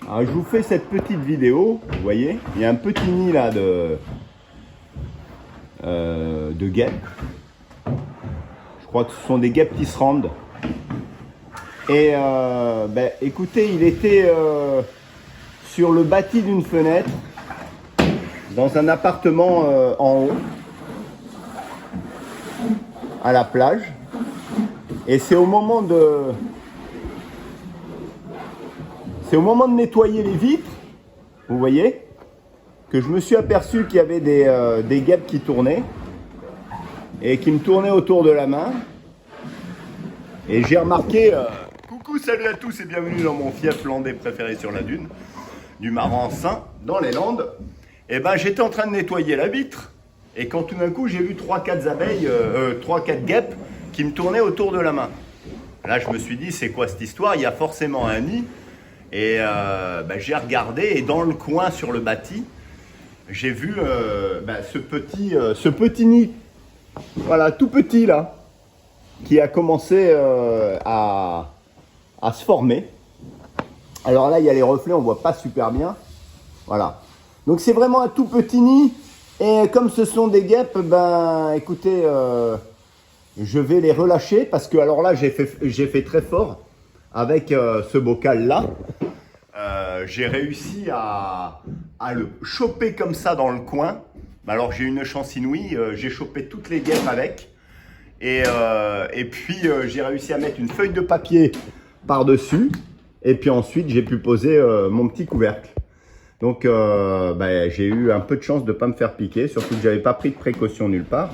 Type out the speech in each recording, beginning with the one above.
Alors, je vous fais cette petite vidéo, vous voyez, il y a un petit nid là de guêpes. Je crois que ce sont des guêpes qui se rendent. Et écoutez, il était sur le bâti d'une fenêtre, dans un appartement en haut, à la plage. Et c'est au moment de nettoyer les vitres, vous voyez, que je me suis aperçu qu'il y avait des guêpes qui tournaient et qui me tournaient autour de la main. Et j'ai remarqué, coucou, salut à tous et bienvenue dans mon fief landais préféré sur la dune, du Marensin, dans les Landes. Et ben j'étais en train de nettoyer la vitre et quand tout d'un coup j'ai vu 3-4 abeilles, 3-4 guêpes qui me tournaient autour de la main. Là je me suis dit c'est quoi cette histoire? Il y a forcément un nid. Et j'ai regardé et dans le coin sur le bâti, j'ai vu ce petit nid, voilà, tout petit là, qui a commencé à se former. Alors là, il y a les reflets, on voit pas super bien. Voilà. Donc c'est vraiment un tout petit nid. Et comme ce sont des guêpes, écoutez, je vais les relâcher parce que alors là, j'ai fait très fort avec ce bocal là. J'ai réussi à le choper comme ça dans le coin. Alors j'ai une chance inouïe, j'ai chopé toutes les guêpes avec. Et puis j'ai réussi à mettre une feuille de papier par-dessus. Et puis ensuite j'ai pu poser mon petit couvercle. Donc j'ai eu un peu de chance de ne pas me faire piquer, surtout que j'avais pas pris de précaution nulle part.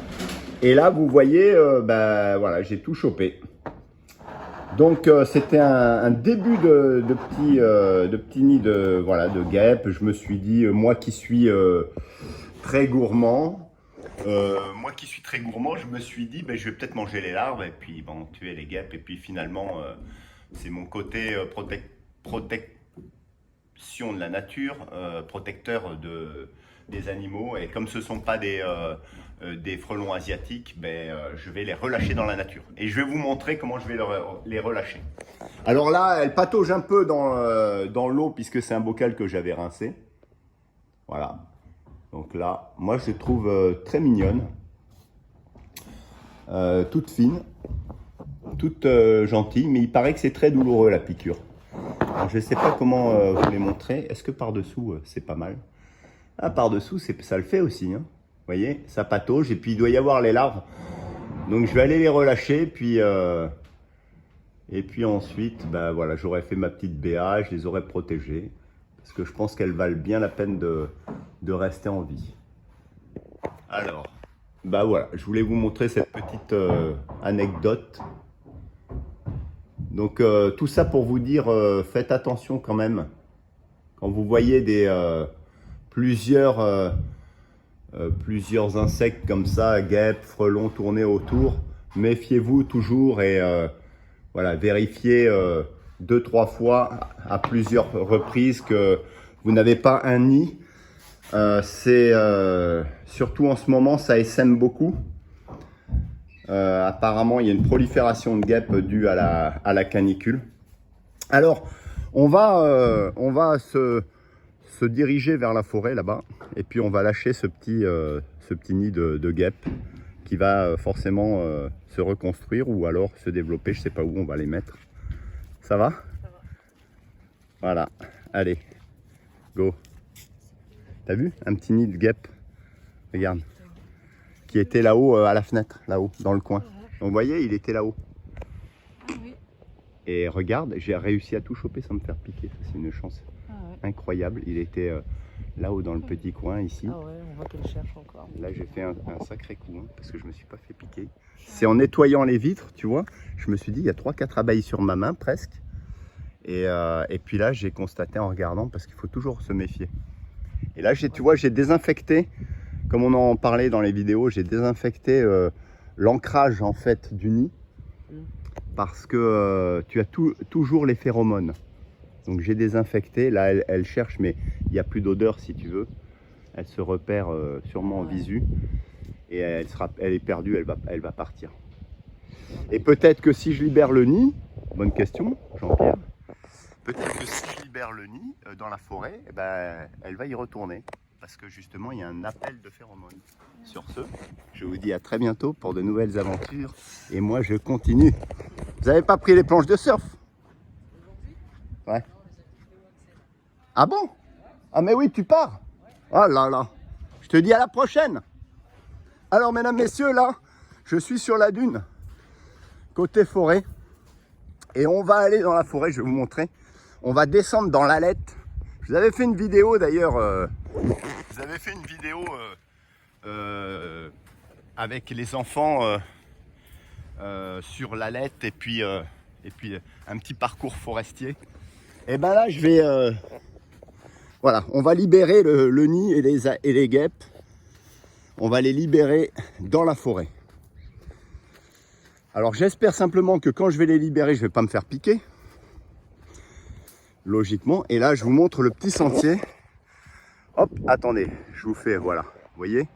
Et là vous voyez, voilà, j'ai tout chopé. Donc c'était un début de petit nid de guêpes. Je me suis dit, moi qui suis très gourmand, je me suis dit, je vais peut-être manger les larves et puis tuer les guêpes. Et puis finalement, c'est mon côté protection de la nature, protecteur des animaux. Et comme ce ne sont pas des frelons asiatiques, je vais les relâcher dans la nature. Et je vais vous montrer comment je vais les relâcher. Alors là, elle patauge un peu dans l'eau puisque c'est un bocal que j'avais rincé. Voilà. Donc là, moi je les trouve très mignonnes. Toutes fines, toutes gentilles, mais il paraît que c'est très douloureux la piqûre. Alors je ne sais pas comment vous les montrer. Est-ce que par-dessous, c'est pas mal? Ah, par-dessous, ça le fait aussi, hein. Vous voyez, ça patauge et puis il doit y avoir les larves. Donc je vais aller les relâcher et puis ensuite, voilà, j'aurais fait ma petite BA, je les aurais protégées parce que je pense qu'elles valent bien la peine de rester en vie. Alors, voilà, je voulais vous montrer cette petite anecdote. Donc tout ça pour vous dire, faites attention quand même quand vous voyez plusieurs insectes comme ça, guêpes, frelons tourner autour, méfiez-vous toujours et voilà, vérifiez 2-3 fois à plusieurs reprises que vous n'avez pas un nid. Surtout en ce moment, ça essaime beaucoup. Apparemment, il y a une prolifération de guêpes due à la canicule. Alors, on va se diriger vers la forêt là-bas et puis on va lâcher ce petit nid de guêpes qui va forcément se reconstruire ou alors se développer. Je sais pas où on va les mettre. Ça va? Ça va. Voilà, allez, go. T'as vu un petit nid de guêpes? Regarde, qui était là-haut à la fenêtre, là-haut dans le coin. Donc, vous voyez, il était là-haut. Oui. Et regarde, j'ai réussi à tout choper sans me faire piquer. C'est une chance incroyable. Il était là-haut dans le petit coin ici. Ah ouais, on voit qu'elle cherche encore. Là, j'ai fait un sacré coup parce que je me suis pas fait piquer. C'est en nettoyant les vitres, tu vois, je me suis dit, il y a 3-4 abeilles sur ma main presque. Et puis là, j'ai constaté en regardant, parce qu'il faut toujours se méfier. Et là, tu vois, j'ai désinfecté, comme on en parlait dans les vidéos, j'ai désinfecté l'ancrage en fait du nid. Parce que tu as toujours les phéromones. Donc j'ai désinfecté, là elle cherche mais il n'y a plus d'odeur si tu veux. Elle se repère sûrement en visu et elle est perdue, elle va partir. Et peut-être que si je libère le nid, bonne question Jean-Pierre, peut-être que si je libère le nid dans la forêt, eh ben, elle va y retourner. Parce que justement, il y a un appel de phéromones. Sur ce, je vous dis à très bientôt pour de nouvelles aventures. Et moi, je continue. Vous n'avez pas pris les planches de surf? Ouais. Ah bon? Ah mais oui, tu pars? Oh là là. Je te dis à la prochaine. Alors, mesdames, messieurs, là, je suis sur la dune, côté forêt. Et on va aller dans la forêt, je vais vous montrer. On va descendre dans l'Alette. Je vous avais fait une vidéo d'ailleurs. Vous avez fait une vidéo avec les enfants sur l'Alette et puis un petit parcours forestier. Et ben là, je vais. Voilà, on va libérer le nid et les guêpes. On va les libérer dans la forêt. Alors j'espère simplement que quand je vais les libérer, je ne vais pas me faire piquer. Logiquement. Et là, je vous montre le petit sentier. Hop, attendez, je vous fais, voilà. Vous voyez,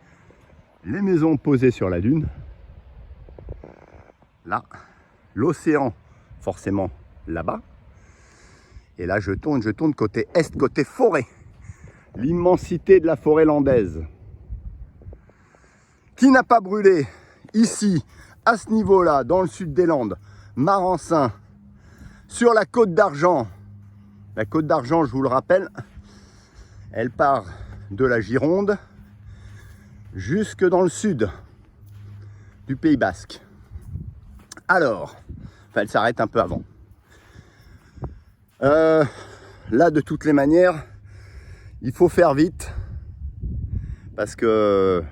les maisons posées sur la dune. Là, l'océan, forcément, là-bas. Et là, je tourne côté est, côté forêt. L'immensité de la forêt landaise. Qui n'a pas brûlé ici, à ce niveau-là, dans le sud des Landes, Marensin, sur la Côte d'Argent. La Côte d'Argent, je vous le rappelle, elle part de la Gironde jusque dans le sud du Pays Basque. Alors, enfin, elle s'arrête un peu avant. Là, de toutes les manières, il faut faire vite parce que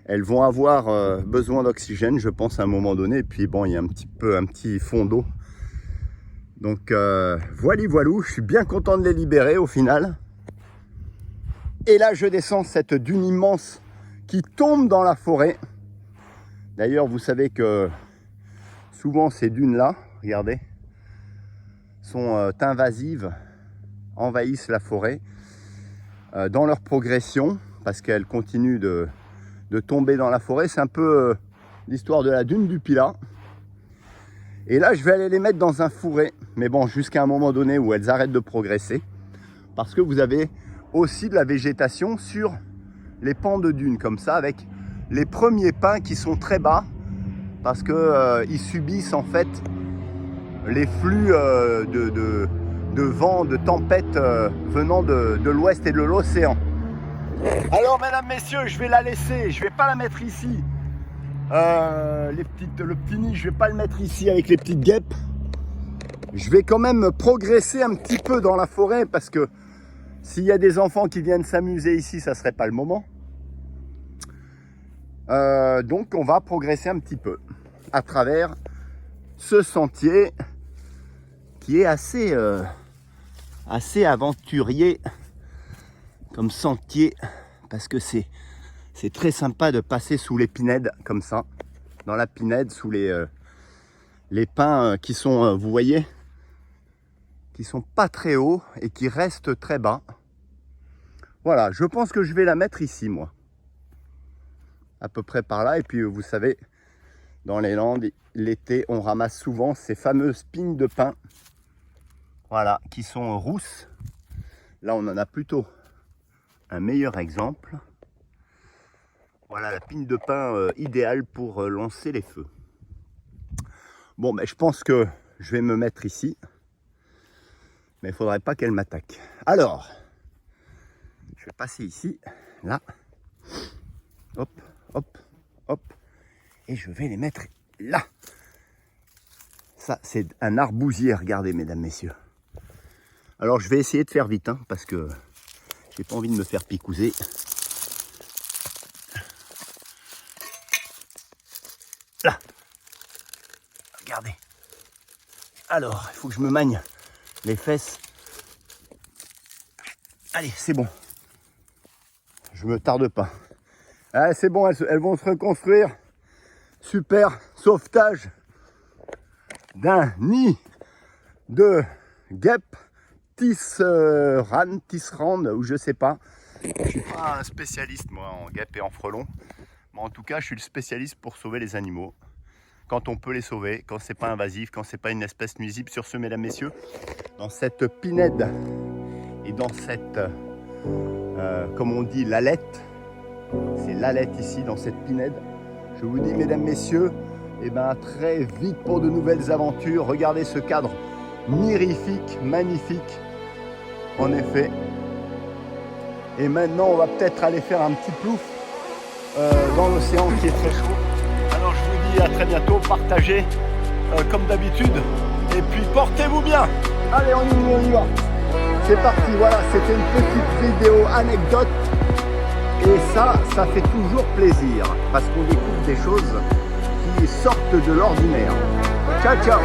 elles vont avoir besoin d'oxygène, je pense, à un moment donné. Et puis bon, il y a un petit fond d'eau. Donc voilou, je suis bien content de les libérer au final. Et là, je descends cette dune immense qui tombe dans la forêt. D'ailleurs, vous savez que souvent ces dunes-là, regardez, sont invasives, envahissent la forêt dans leur progression parce qu'elles continuent de tomber dans la forêt. C'est un peu l'histoire de la dune du Pilat. Et là, je vais aller les mettre dans un fourré. Mais bon, jusqu'à un moment donné où elles arrêtent de progresser. Parce que vous avez aussi de la végétation sur les pans de dunes, comme ça, avec les premiers pins qui sont très bas. Parce que ils subissent en fait les flux de vent, de tempêtes venant de l'ouest et de l'océan. Alors, mesdames, messieurs, je vais la laisser. Je vais pas la mettre ici. Le petit nid, je vais pas le mettre ici avec les petites guêpes. Je vais quand même progresser un petit peu dans la forêt parce que s'il y a des enfants qui viennent s'amuser ici, ça serait pas le moment. Donc on va progresser un petit peu à travers ce sentier qui est assez aventurier comme sentier parce que c'est très sympa de passer sous les pinèdes comme ça, dans la pinède, sous les pins qui sont, vous voyez, qui sont pas très hauts et qui restent très bas. Voilà, je pense que je vais la mettre ici, moi. À peu près par là. Et puis, vous savez, dans les Landes, l'été, on ramasse souvent ces fameuses pignes de pin. Voilà, qui sont rousses. Là, on en a plutôt un meilleur exemple. Voilà la pigne de pin idéale pour lancer les feux. Bon, ben, je pense que je vais me mettre ici. Mais il ne faudrait pas qu'elle m'attaque. Alors, je vais passer ici, là. Hop, hop, hop. Et je vais les mettre là. Ça, c'est un arbousier, regardez, mesdames, messieurs. Alors, je vais essayer de faire vite, hein, parce que j'ai pas envie de me faire picouser. Là. Regardez. Alors, il faut que je me magne les fesses. Allez, c'est bon. Je me tarde pas. Ah, c'est bon, elles vont se reconstruire. Super sauvetage d'un nid de guêpes tisserand, ou je sais pas. Je suis pas un spécialiste moi en guêpes et en frelons. Mais en tout cas, je suis le spécialiste pour sauver les animaux. quand on peut les sauver, quand c'est pas invasif, quand c'est pas une espèce nuisible. Sur ce, mesdames, messieurs, dans cette pinède et dans cette, comme on dit, lalette, c'est lalette ici, dans cette pinède, je vous dis, mesdames, messieurs, et ben, très vite pour de nouvelles aventures. Regardez ce cadre mirifique, magnifique, en effet. Et maintenant, on va peut-être aller faire un petit plouf dans l'océan qui est très chaud. Alors, je vous dis à très bientôt. Partagez comme d'habitude. Et puis, portez-vous bien. Allez, on y va. C'est parti. Voilà, c'était une petite vidéo anecdote. Et ça fait toujours plaisir. Parce qu'on découvre des choses qui sortent de l'ordinaire. Ciao, ciao.